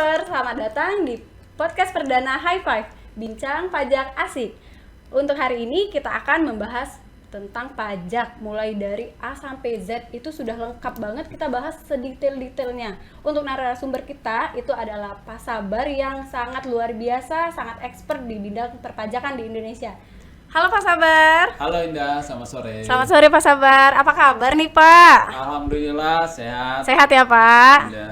Lover, selamat datang di podcast perdana High Five, Bincang Pajak Asik. Untuk hari ini kita akan membahas tentang pajak, mulai dari A sampai Z itu sudah lengkap banget, kita bahas sedetail-detailnya. Untuk narasumber kita itu adalah Pak Sabar yang sangat luar biasa, sangat expert di bidang perpajakan di Indonesia. Halo Pak Sabar. Halo Indah, selamat sore. Selamat sore Pak Sabar, apa kabar nih Pak? Alhamdulillah sehat. Sehat ya Pak? Ya.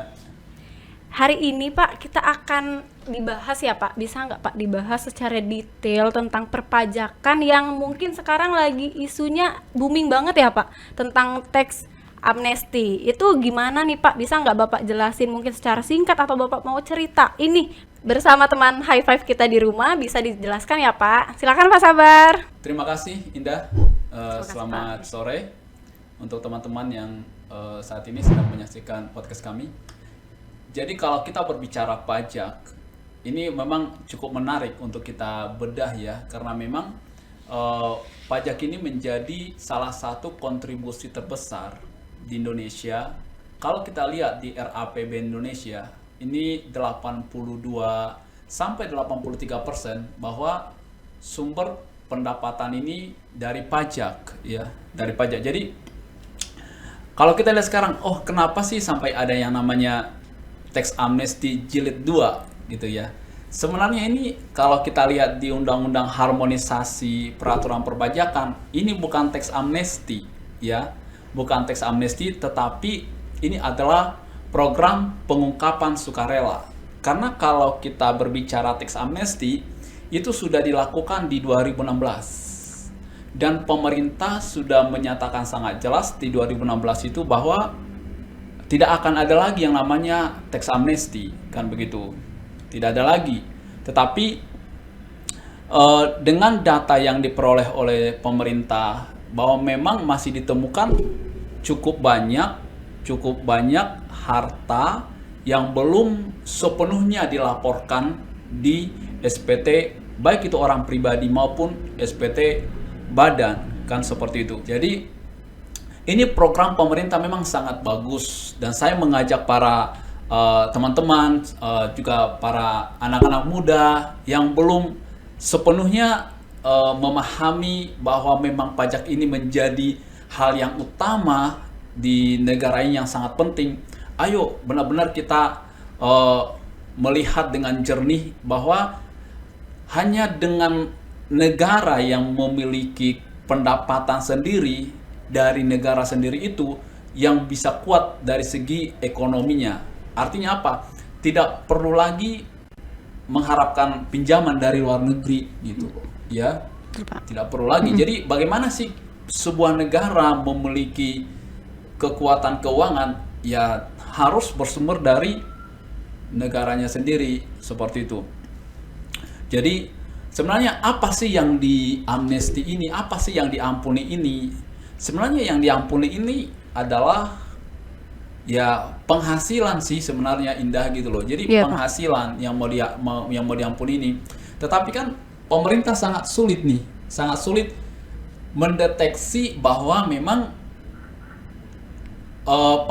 Hari ini Pak kita akan dibahas ya Pak, bisa nggak Pak dibahas secara detail tentang perpajakan yang mungkin sekarang lagi isunya booming banget ya Pak, tentang tax amnesty. Itu gimana nih Pak, bisa nggak Bapak jelasin mungkin secara singkat atau Bapak mau cerita ini bersama teman High Five kita di rumah, bisa dijelaskan ya Pak? Silakan Pak Sabar. Terima kasih Indah. Selamat Pak. sore untuk teman-teman yang saat ini sedang menyaksikan podcast kami. Jadi kalau kita berbicara pajak, ini memang cukup menarik untuk kita bedah ya, karena memang pajak ini menjadi salah satu kontribusi terbesar di Indonesia. Kalau kita lihat di RAPB Indonesia, ini 82 sampai 83% bahwa sumber pendapatan ini dari pajak ya, dari pajak. Jadi kalau kita lihat sekarang, oh kenapa sih sampai ada yang namanya tax amnesty jilid 2 gitu ya. Sebenarnya ini kalau kita lihat di Undang-Undang Harmonisasi Peraturan Perpajakan, ini bukan tax amnesty ya. Bukan tax amnesty, tetapi ini adalah program pengungkapan sukarela. Karena kalau kita berbicara tax amnesty, itu sudah dilakukan di 2016. Dan pemerintah sudah menyatakan sangat jelas di 2016 itu bahwa tidak akan ada lagi yang namanya tax amnesty, kan begitu. Tidak ada lagi. Tetapi dengan data yang diperoleh oleh pemerintah bahwa memang masih ditemukan cukup banyak harta yang belum sepenuhnya dilaporkan di SPT, baik itu orang pribadi maupun SPT badan, kan seperti itu. Jadi ini program pemerintah memang sangat bagus, dan saya mengajak para teman-teman, juga para anak-anak muda yang belum sepenuhnya memahami bahwa memang pajak ini menjadi hal yang utama di negara ini yang sangat penting. Ayo benar-benar kita melihat dengan jernih bahwa hanya dengan negara yang memiliki pendapatan sendiri dari negara sendiri itu yang bisa kuat dari segi ekonominya. Artinya apa? Tidak perlu lagi mengharapkan pinjaman dari luar negeri gitu, ya. Tidak perlu lagi. Jadi bagaimana sih sebuah negara memiliki kekuatan keuangan? Ya harus bersumber dari negaranya sendiri, seperti itu. Jadi sebenarnya apa sih yang diamnesti ini? Apa sih yang diampuni ini? Sebenarnya yang diampuni ini adalah ya penghasilan sih sebenarnya, Indah, gitu loh. Jadi penghasilan yang mau diampuni ini. Tetapi kan pemerintah sangat sulit mendeteksi bahwa memang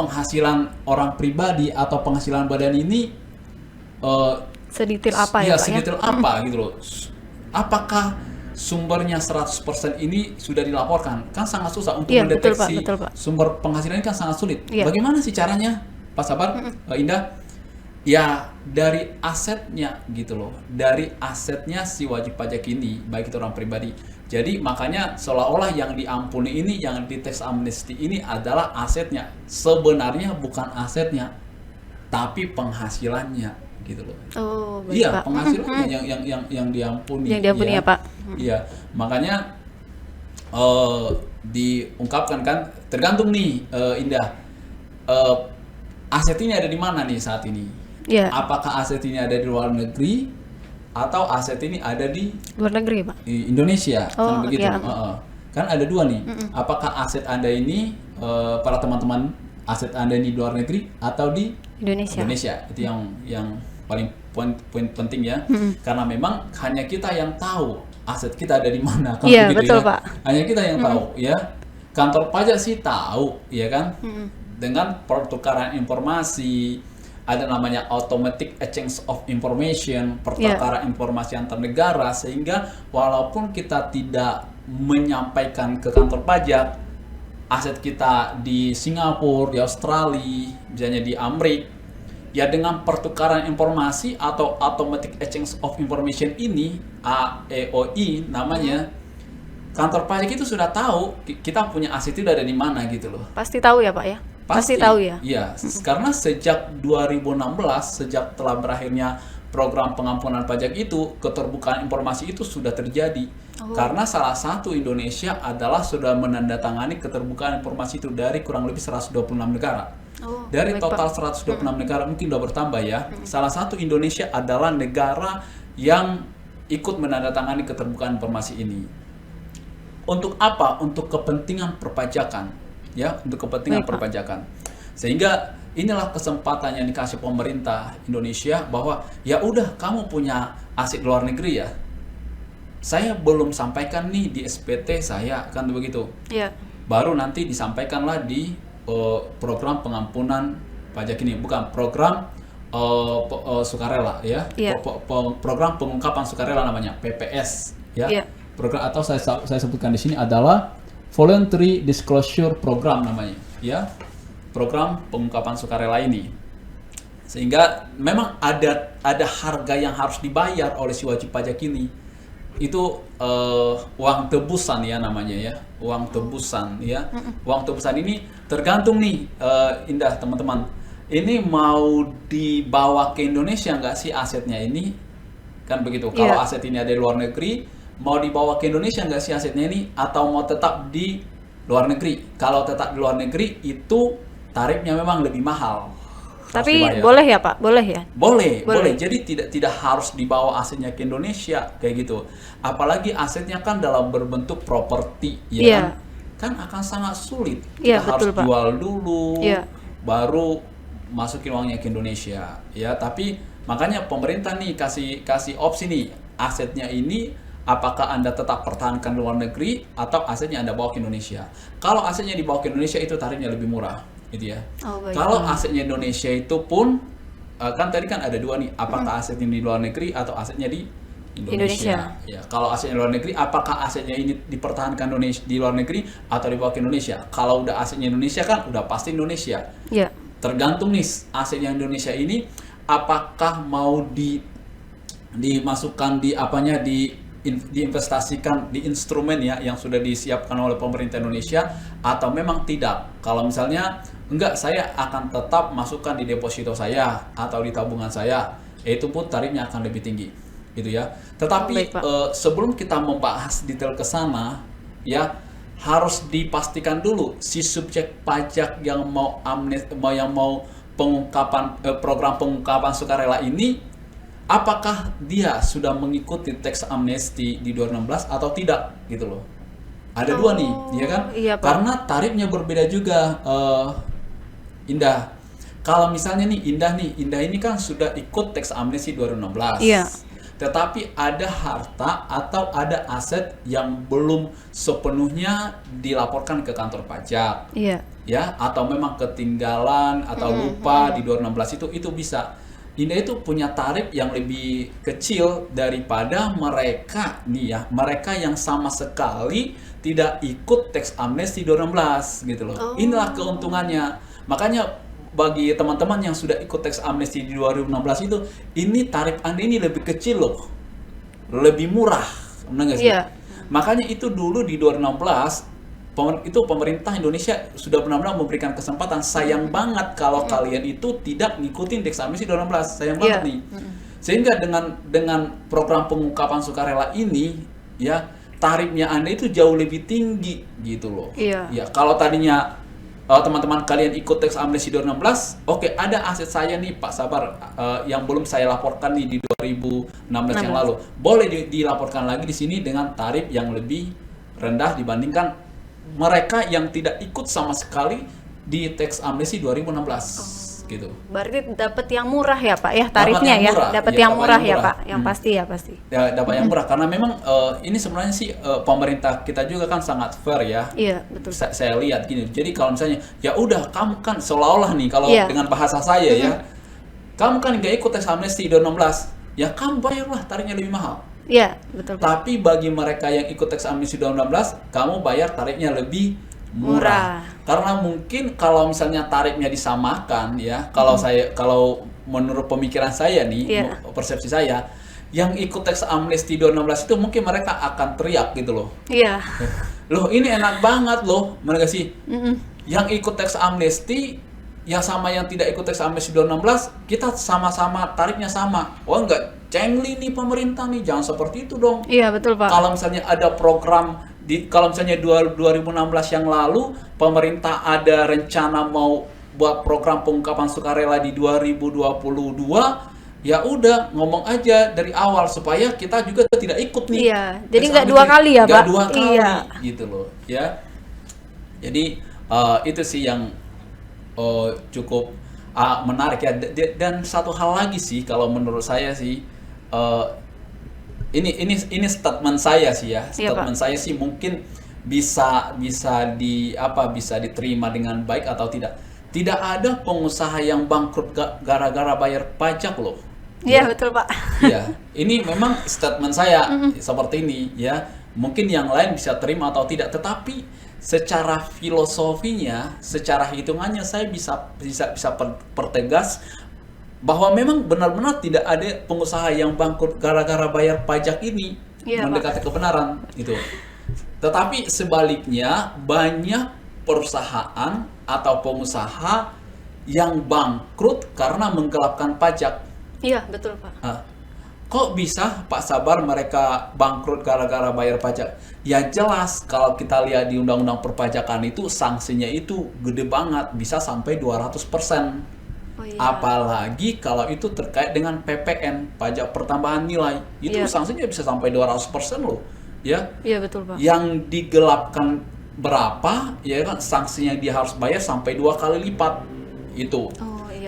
penghasilan orang pribadi atau penghasilan badan ini Sedetail apa ya Pak? Sedetail apa gitu loh. Apakah sumbernya 100% ini sudah dilaporkan? Kan sangat susah untuk mendeteksi betul, Pak. Sumber penghasilan ini, kan sangat sulit. Iya. Bagaimana sih caranya, Pak Sabar, Indah? Ya dari asetnya gitu loh. Dari asetnya si wajib pajak ini, baik itu orang pribadi. Jadi makanya seolah-olah yang diampuni ini, yang di tax amnesty ini adalah asetnya. Sebenarnya bukan asetnya, tapi penghasilannya gitu loh. Oh, baik, iya, Pak. penghasilannya yang diampuni. Yang diampuni ya Pak. Iya, makanya diungkapkan kan, tergantung nih, Indah, aset ini ada di mana nih saat ini? Iya. Apakah aset ini ada di luar negeri atau aset ini ada di Luar negeri Pak. Indonesia? Oh, Kan begitu. iya. Kan ada dua nih. Apakah aset Anda ini, para teman-teman, aset Anda ini di luar negeri atau di Indonesia? Itu yang paling poin penting ya. Karena memang hanya kita yang tahu aset kita ada di mana, kan Iya, begitu betul, ya. Pak. Hanya kita yang tahu ya. Kantor pajak sih tahu, ya kan? Dengan pertukaran informasi, ada namanya automatic exchange of information, pertukaran informasi antar negara, sehingga walaupun kita tidak menyampaikan ke kantor pajak aset kita di Singapura, di Australia, misalnya di Amerika, ya dengan pertukaran informasi atau automatic exchange of information ini, AEOI namanya, kantor pajak itu sudah tahu kita punya aset itu ada di mana gitu loh. Pasti tahu ya Pak ya? Pasti tahu ya? Iya, karena sejak 2016, sejak telah berakhirnya program pengampunan pajak itu, keterbukaan informasi itu sudah terjadi. Karena salah satu Indonesia adalah sudah menandatangani keterbukaan informasi itu dari kurang lebih 126 negara. Dari total 126 negara, mungkin sudah bertambah ya. Salah satu Indonesia adalah negara yang ikut menandatangani keterbukaan informasi ini. Untuk apa? Untuk kepentingan perpajakan. Ya, untuk kepentingan perpajakan. Sehingga inilah kesempatan yang dikasih pemerintah Indonesia bahwa ya udah kamu punya aset luar negeri ya. Saya belum sampaikan nih di SPT saya, kan begitu. Iya. Baru nanti disampaikanlah di program pengampunan pajak ini, bukan program sukarela ya. Program pengungkapan sukarela namanya PPS ya. Program atau saya sebutkan di sini adalah Voluntary Disclosure Program namanya, ya, program pengungkapan sukarela ini. Sehingga memang ada harga yang harus dibayar oleh si wajib pajak ini. Itu uang tebusan ya namanya ya, uang tebusan ya. Uang tebusan ini tergantung nih, Indah teman-teman. Ini mau dibawa ke Indonesia nggak sih asetnya ini? Kan begitu. Kalau aset ini ada di luar negeri, mau dibawa ke Indonesia nggak sih asetnya ini, atau mau tetap di luar negeri? Kalau tetap di luar negeri itu tarifnya memang lebih mahal. Tapi boleh ya Pak? Boleh ya? Boleh. Jadi tidak harus dibawa asetnya ke Indonesia kayak gitu. Apalagi asetnya kan dalam berbentuk properti, ya kan akan sangat sulit. Kita harus jual dulu, baru masukin uangnya ke Indonesia. Ya, tapi makanya pemerintah nih kasih opsi nih, asetnya ini apakah Anda tetap pertahankan luar negeri atau asetnya Anda bawa ke Indonesia. Kalau asetnya dibawa ke Indonesia itu tarifnya lebih murah, gitu ya. Kalau asetnya Indonesia itu pun kan tadi kan ada dua nih, apakah asetnya di luar negeri atau asetnya di Indonesia. Ya, kalau asetnya di luar negeri, apakah asetnya ini dipertahankan di luar negeri atau dibawa ke Indonesia? Kalau udah asetnya Indonesia kan udah pasti Indonesia. Tergantung nih asetnya Indonesia ini apakah mau dimasukkan di apanya, diinvestasikan di instrumen ya yang sudah disiapkan oleh pemerintah Indonesia atau memang tidak. Kalau misalnya enggak, saya akan tetap masukkan di deposito saya atau di tabungan saya, itu pun tarifnya akan lebih tinggi gitu ya. Tetapi sebelum kita membahas detail ke sana ya, harus dipastikan dulu si subjek pajak yang mau pengungkapan program pengungkapan sukarela ini, apakah dia sudah mengikuti teks amnesti di 2016 atau tidak gitu loh. Ada dua nih, ya kan? Karena tarifnya berbeda juga, Indah. Kalau misalnya nih Indah ini kan sudah ikut teks amnesti 2016. Tetapi ada harta atau ada aset yang belum sepenuhnya dilaporkan ke kantor pajak. Ya, atau memang ketinggalan atau lupa di 2016 itu bisa. Indah itu punya tarif yang lebih kecil daripada mereka nih ya, mereka yang sama sekali tidak ikut teks amnesti 2016 gitu loh. Inilah keuntungannya. Makanya bagi teman-teman yang sudah ikut teks amnesti di 2016 itu, ini tarif Anda ini lebih kecil loh, lebih murah, benar nggak sih? Makanya itu dulu di 2016 itu pemerintah Indonesia sudah benar-benar memberikan kesempatan. Sayang banget kalau kalian itu tidak ngikutin teks amnesti 2016, sayang banget nih. Sehingga dengan program pengungkapan sukarela ini ya, tarifnya Anda itu jauh lebih tinggi gitu loh. Ya, kalau tadinya teman-teman kalian ikut teks amnesti 2016, oke, ada aset saya nih Pak Sabar yang belum saya laporkan nih di 2016 yang lalu. Boleh dilaporkan lagi di sini dengan tarif yang lebih rendah dibandingkan mereka yang tidak ikut sama sekali di teks amnesti 2016 gitu. Berarti dapat yang murah ya Pak ya, tarifnya ya, dapat yang murah ya Pak, yang pasti ya pasti. Ya, dapat yang murah karena memang ini sebenarnya sih pemerintah kita juga kan sangat fair ya. Betul. Saya lihat gini. Jadi kalau misalnya ya udah kamu kan seolah-olah nih kalau dengan bahasa saya ya, kamu kan nggak ikut tax amnesty 2016, ya kamu bayarlah tarifnya lebih mahal. Iya, betul Pak. Tapi bagi mereka yang ikut tax amnesty 2016, kamu bayar tarifnya lebih murah. Karena mungkin kalau misalnya tarifnya disamakan ya, kalau menurut pemikiran saya nih, persepsi saya, yang ikut tax amnesty 2016 itu mungkin mereka akan teriak gitu loh. Iya. Loh ini enak banget loh, mereka sih. Yang ikut tax amnesty yang sama yang tidak ikut tax amnesty 2016, kita sama-sama tarifnya sama. Wah enggak, cengli nih pemerintah nih, jangan seperti itu dong. Iya, betul Pak. Kalau misalnya ada program kalau misalnya 2016 yang lalu pemerintah ada rencana mau buat program pengungkapan sukarela di 2022, ya udah ngomong aja dari awal supaya kita juga tidak ikut nih. Iya, jadi nggak dua kali ya Pak? Nggak dua kali, iya. Gitu loh, ya. Jadi itu sih yang cukup menarik ya. Dan satu hal lagi sih kalau menurut saya sih, ini statement saya sih ya. Statement saya sih mungkin bisa diterima dengan baik atau tidak. Tidak ada pengusaha yang bangkrut gara-gara bayar pajak loh. Iya, betul Pak. Iya, ini memang statement saya seperti ini ya. Mungkin yang lain bisa terima atau tidak, tetapi secara filosofinya, secara hitungannya saya bisa pertegas bahwa memang benar-benar tidak ada pengusaha yang bangkrut gara-gara bayar pajak ini, mendekati kebenaran itu. Tetapi sebaliknya banyak perusahaan atau pengusaha yang bangkrut karena menggelapkan pajak. Iya, betul Pak. Kok bisa Pak Sabar mereka bangkrut gara-gara bayar pajak? Ya jelas kalau kita lihat di Undang-Undang Perpajakan itu sanksinya itu gede banget, bisa sampai 200%. Apalagi kalau itu terkait dengan PPN, pajak pertambahan nilai, itu sanksinya bisa sampai 200% loh, ya. Iya, betul Pak. Yang digelapkan berapa, ya kan sanksinya dia harus bayar sampai 2 kali lipat itu.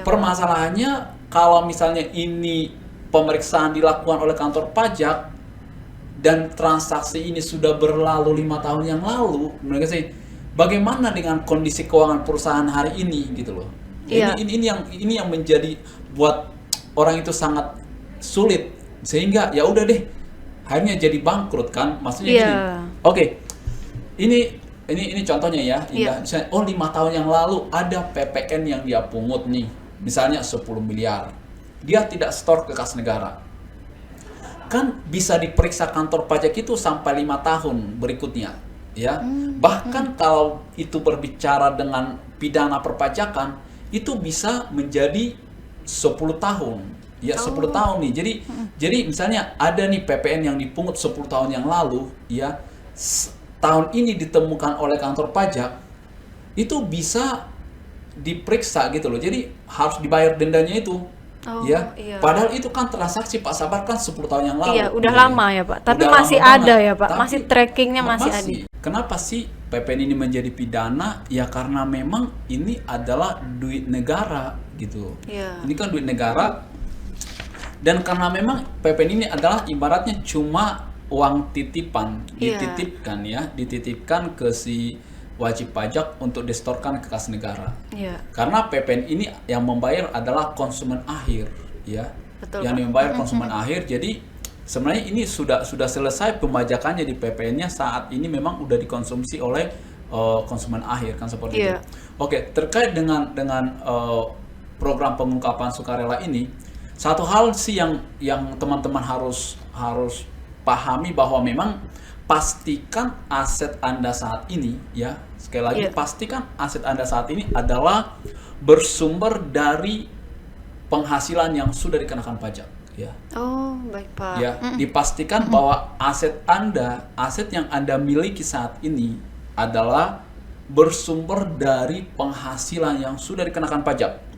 Permasalahannya kalau misalnya ini pemeriksaan dilakukan oleh kantor pajak dan transaksi ini sudah berlalu 5 tahun yang lalu, mereka sih bagaimana dengan kondisi keuangan perusahaan hari ini gitu loh. Ini yang menjadi buat orang itu sangat sulit, sehingga ya udah deh akhirnya jadi bangkrut kan, maksudnya gini. Oke. Ini contohnya ya, misalnya 5 tahun yang lalu ada PPN yang dia pungut nih, misalnya 10 miliar. Dia tidak store ke kas negara. Kan bisa diperiksa kantor pajak itu sampai 5 tahun berikutnya, ya. Bahkan kalau itu berbicara dengan pidana perpajakan, itu bisa menjadi 10 tahun. Ya, 10 tahun nih. Jadi misalnya ada nih PPN yang dipungut 10 tahun yang lalu, ya. Tahun ini ditemukan oleh kantor pajak, itu bisa diperiksa gitu loh. Jadi harus dibayar dendanya itu. Padahal itu kan transaksi Pak Sabar kan 10 tahun yang lalu. Iya, udah lama ya Pak. Tapi masih ada ya Pak. Masih trackingnya masih ada. Kenapa sih PPN ini menjadi pidana? Ya karena memang ini adalah duit negara gitu. Ini kan duit negara. Dan karena memang PPN ini adalah ibaratnya cuma uang titipan, dititipkan ke si wajib pajak untuk distorkan ke kas negara. Karena PPN ini yang membayar adalah konsumen akhir, ya. Betul, yang membayar konsumen akhir. Jadi sebenarnya ini sudah selesai pembajakannya di PPN-nya saat ini memang udah dikonsumsi oleh konsumen akhir kan seperti itu. Oke, terkait dengan program pengungkapan sukarela ini, satu hal sih yang teman-teman harus pahami bahwa memang pastikan aset Anda saat ini, ya, sekali lagi pastikan aset Anda saat ini adalah bersumber dari penghasilan yang sudah dikenakan pajak, ya. Oh, baik Pak. Ya, dipastikan bahwa aset yang Anda miliki saat ini adalah bersumber dari penghasilan yang sudah dikenakan pajak.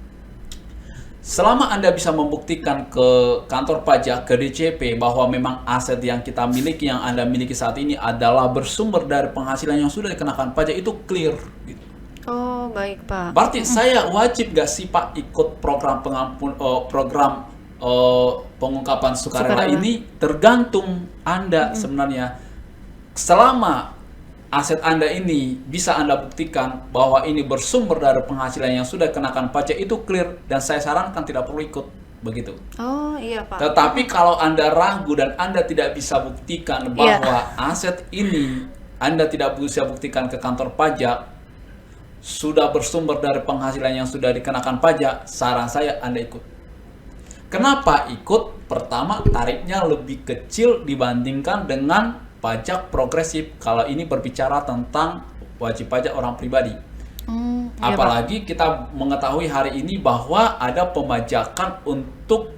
Selama Anda bisa membuktikan ke kantor pajak, ke DCP bahwa memang aset yang kita miliki, yang Anda miliki saat ini adalah bersumber dari penghasilan yang sudah dikenakan pajak, itu clear gitu. Oh, baik Pak. Berarti saya wajib gak sih Pak ikut program pengungkapan sukarela ini? Tergantung Anda sebenarnya. Selama aset Anda ini bisa Anda buktikan bahwa ini bersumber dari penghasilan yang sudah kenakan pajak, itu clear, dan saya sarankan tidak perlu ikut. begitu. Oh iya Pak. Tetapi kalau Anda ragu dan Anda tidak bisa buktikan Iya. bahwa aset ini Anda tidak bisa buktikan ke kantor pajak sudah bersumber dari penghasilan yang sudah dikenakan pajak, saran saya Anda ikut. Kenapa ikut? Pertama, tarifnya lebih kecil dibandingkan dengan pajak progresif kalau ini berbicara tentang wajib pajak orang pribadi. Iya, Pak. Apalagi kita mengetahui hari ini bahwa ada pembajakan untuk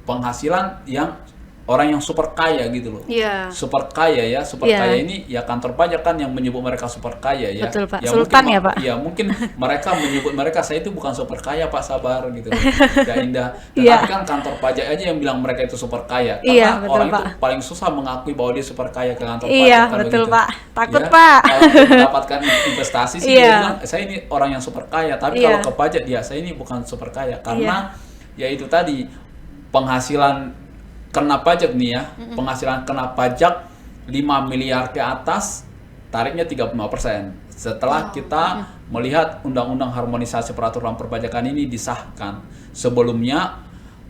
penghasilan yang orang yang super kaya gitu loh. Iya. Super kaya ya, super Iya. kaya ini ya kantor pajak kan yang menyebut mereka super kaya ya. Betul, Pak. Ya, Sultan mungkin, ya, Pak? Ya mungkin mereka menyebut mereka saya itu bukan super kaya Pak, sabar gitu. Gak indah. Iya. Tetapi kan kantor pajak aja yang bilang mereka itu super kaya. Iya, Karena betul, orang Pak. itu paling susah mengakui bahwa dia super kaya ke kantor Iya, pajak kan betul, begitu. Pak. Takut, Ya, Pak. Kalau untuk mendapatkan investasi sih dia Iya. bilang saya ini orang yang super kaya, tapi Iya. kalau ke pajak dia saya ini bukan super kaya karena ya itu tadi penghasilan kena pajak nih ya, penghasilan kena pajak 5 miliar ke atas tarifnya 35%. Setelah kita melihat Undang-Undang Harmonisasi Peraturan Perpajakan ini disahkan, sebelumnya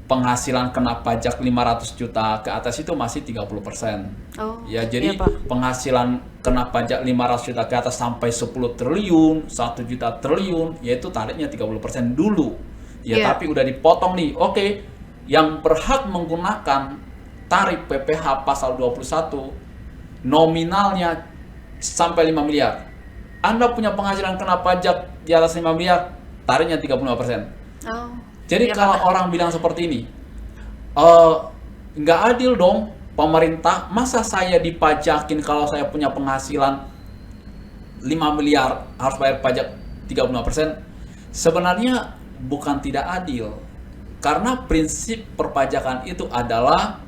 penghasilan kena pajak 500 juta ke atas itu masih 30%. Oh. Ya, jadi iya, Pak. penghasilan kena pajak 500 juta ke atas sampai 10 triliun, 1 juta triliun, yaitu tarifnya 30% dulu. Ya, Iya. tapi udah dipotong nih. Oke, yang berhak menggunakan tarif PPh pasal 21 nominalnya sampai 5 miliar. Anda punya penghasilan kena pajak di atas 5 miliar, tarifnya 35%. Oh. Jadi iya, kalau Pak. orang bilang seperti ini, nggak adil dong pemerintah, masa saya dipajakin kalau saya punya penghasilan 5 miliar harus bayar pajak 35%? Sebenarnya bukan tidak adil. Karena prinsip perpajakan itu adalah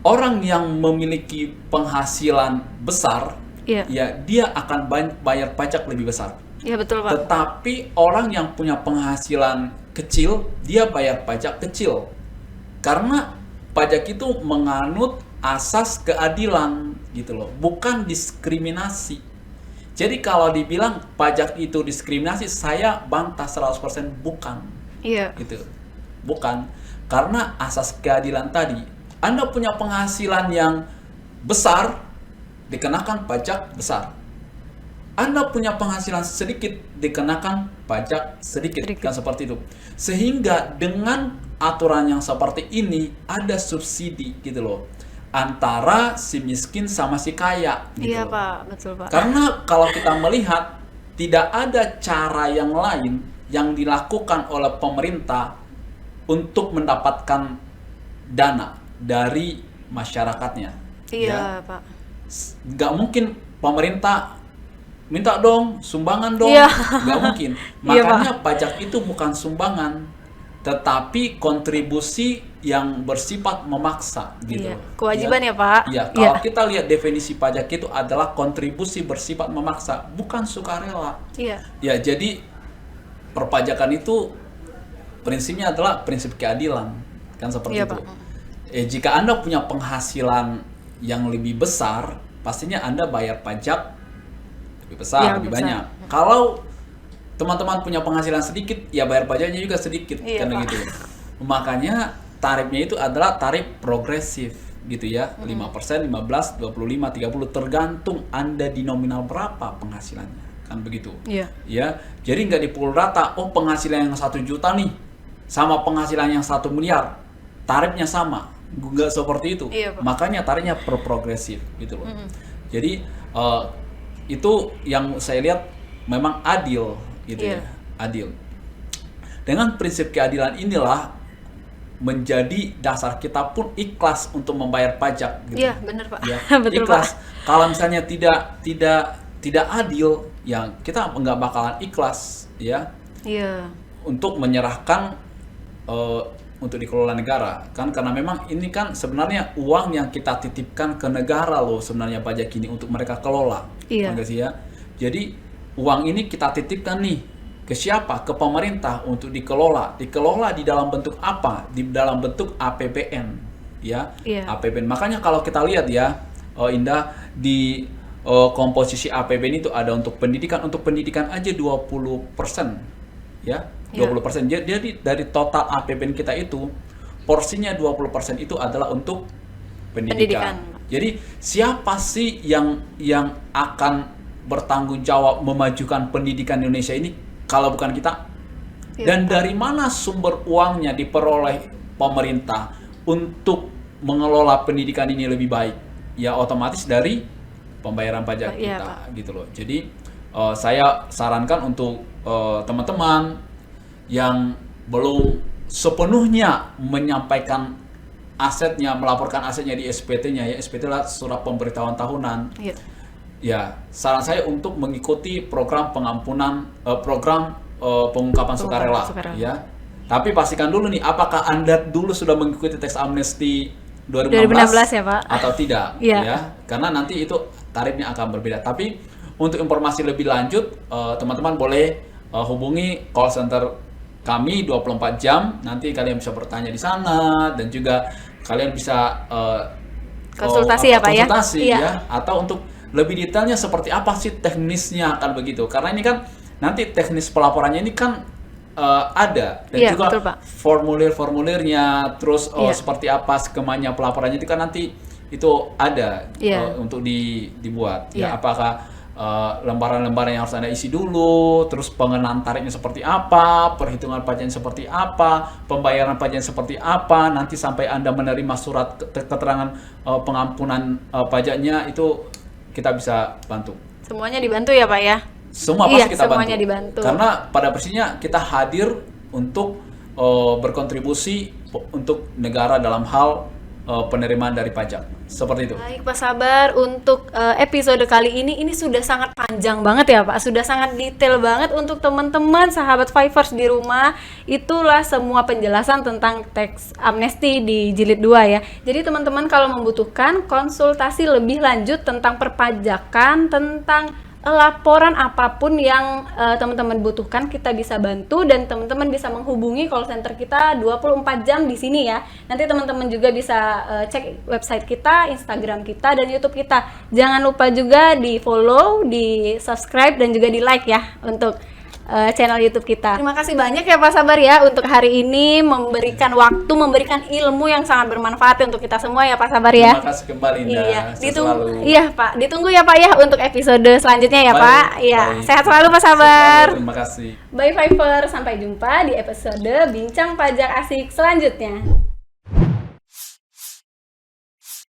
orang yang memiliki penghasilan besar, Iya. ya dia akan bayar pajak lebih besar. Iya, betul, Pak. Tetapi orang yang punya penghasilan kecil, dia bayar pajak kecil. Karena pajak itu menganut asas keadilan gitu loh, bukan diskriminasi. Jadi kalau dibilang pajak itu diskriminasi, saya bantah 100% bukan. Iya. Gitu. Bukan. Karena asas keadilan tadi, Anda punya penghasilan yang besar, dikenakan pajak besar. Anda punya penghasilan sedikit, dikenakan pajak sedikit. Sedikit. Kan seperti itu. Sehingga dengan aturan yang seperti ini, ada subsidi gitu loh, antara si miskin sama si kaya gitu Iya, loh. Pak. Betul, Pak. Karena kalau kita melihat tidak ada cara yang lain yang dilakukan oleh pemerintah untuk mendapatkan dana dari masyarakatnya. Iya, Pak. Nggak mungkin pemerintah minta dong sumbangan dong, Iya. nggak mungkin. Iya, Makanya pajak itu bukan sumbangan, tetapi kontribusi yang bersifat memaksa gitu. Iya. Kewajiban ya, Pak? Iya, kalau kita lihat definisi pajak itu adalah kontribusi bersifat memaksa, bukan sukarela. Iya. Ya, jadi perpajakan itu prinsipnya adalah prinsip keadilan, kan seperti Iya, itu. Pak. Jika Anda punya penghasilan yang lebih besar, pastinya Anda bayar pajak lebih besar, Yang lebih besar. banyak. Kalau teman-teman punya penghasilan sedikit, ya bayar pajaknya juga sedikit, Iya, kan Pak. gitu. Makanya tarifnya itu adalah tarif progresif gitu ya, 5%, 15, 25, 30 tergantung Anda di nominal berapa penghasilannya, kan begitu. Iya. Ya, jadi nggak dipukul rata. Oh, penghasilan yang 1 juta nih sama penghasilan yang 1 miliar, tarifnya sama. Nggak seperti itu. Iya, Pak. Makanya tarifnya progresif gitu loh. Jadi itu yang saya lihat memang adil gitu Iya. ya, adil. Dengan prinsip keadilan inilah menjadi dasar kita pun ikhlas untuk membayar pajak gitu. Iya, benar, Pak. Ya, Betul, ikhlas. Pak. Kalau misalnya tidak adil, ya kita nggak bakalan ikhlas ya Iya. untuk menyerahkan untuk dikelola negara, kan karena memang ini kan sebenarnya uang yang kita titipkan ke negara loh sebenarnya pajak ini untuk mereka kelola. Iya. Enggak sih ya? Jadi uang ini kita titipkan nih ke siapa? Ke pemerintah untuk dikelola. Dikelola di dalam bentuk apa? Di dalam bentuk APBN ya. Iya. APBN. Makanya kalau kita lihat ya, Indah, di komposisi APBN itu ada untuk pendidikan aja 20% ya. 20%. Jadi dari total APBN kita itu porsinya 20% itu adalah untuk pendidikan. Jadi siapa sih yang akan bertanggung jawab memajukan pendidikan Indonesia ini kalau bukan kita? Dan dari mana sumber uangnya diperoleh pemerintah untuk mengelola pendidikan ini lebih baik? Ya otomatis dari pembayaran pajak kita, gitu loh. Jadi saya sarankan untuk teman-teman yang belum sepenuhnya menyampaikan asetnya, melaporkan asetnya di SPT-nya, ya SPT adalah surat pemberitahuan tahunan. Ya, saran saya untuk mengikuti program pengampunan, pengungkapan sukarela, ya. Tapi pastikan dulu nih, apakah Anda dulu sudah mengikuti teks amnesti 2016 ya Pak? Atau tidak, ya? Karena nanti itu tarifnya akan berbeda. Tapi untuk informasi lebih lanjut, teman-teman boleh hubungi call center kami 24 jam. Nanti kalian bisa bertanya di sana dan juga kalian bisa konsultasi ya Pak ya? Konsultasi ya. Atau untuk lebih detailnya seperti apa sih teknisnya akan begitu. Karena ini kan nanti teknis pelaporannya ini kan ada dan juga betul, formulir-formulirnya, terus seperti apa skemanya pelaporannya itu kan nanti itu ada untuk dibuat. Ya, apakah lembaran-lembaran yang harus Anda isi dulu, terus pengenaan tarifnya seperti apa, perhitungan pajaknya seperti apa, pembayaran pajaknya seperti apa, nanti sampai Anda menerima surat keterangan pengampunan pajaknya itu kita bisa bantu. Semuanya dibantu ya Pak ya? Semua pasti kita semuanya bantu. Dibantu. Karena pada prinsipnya kita hadir untuk berkontribusi untuk negara dalam hal penerimaan dari pajak. Seperti itu. Baik Pak Sabar, untuk episode kali ini sudah sangat panjang banget ya Pak, sudah sangat detail banget untuk teman-teman sahabat Fivers di rumah. Itulah semua penjelasan tentang teks amnesti di jilid 2 ya. Jadi teman-teman kalau membutuhkan konsultasi lebih lanjut tentang perpajakan, tentang laporan apapun yang teman-teman butuhkan, kita bisa bantu dan teman-teman bisa menghubungi call center kita 24 jam di sini ya. Nanti teman-teman juga bisa cek website kita, Instagram kita, dan YouTube kita. Jangan lupa juga di follow, di subscribe, dan juga di like ya untuk channel YouTube kita. Terima kasih banyak ya Pak Sabar ya untuk hari ini memberikan waktu, memberikan ilmu yang sangat bermanfaat untuk kita semua ya Pak Sabar ya. Terima kasih kembali Indah. Iya Pak, ditunggu ya Pak ya untuk episode selanjutnya ya Pak. Iya, sehat selalu Pak Sabar. Terima kasih. Bye Fiver, sampai jumpa di episode Bincang Pajak Asik selanjutnya.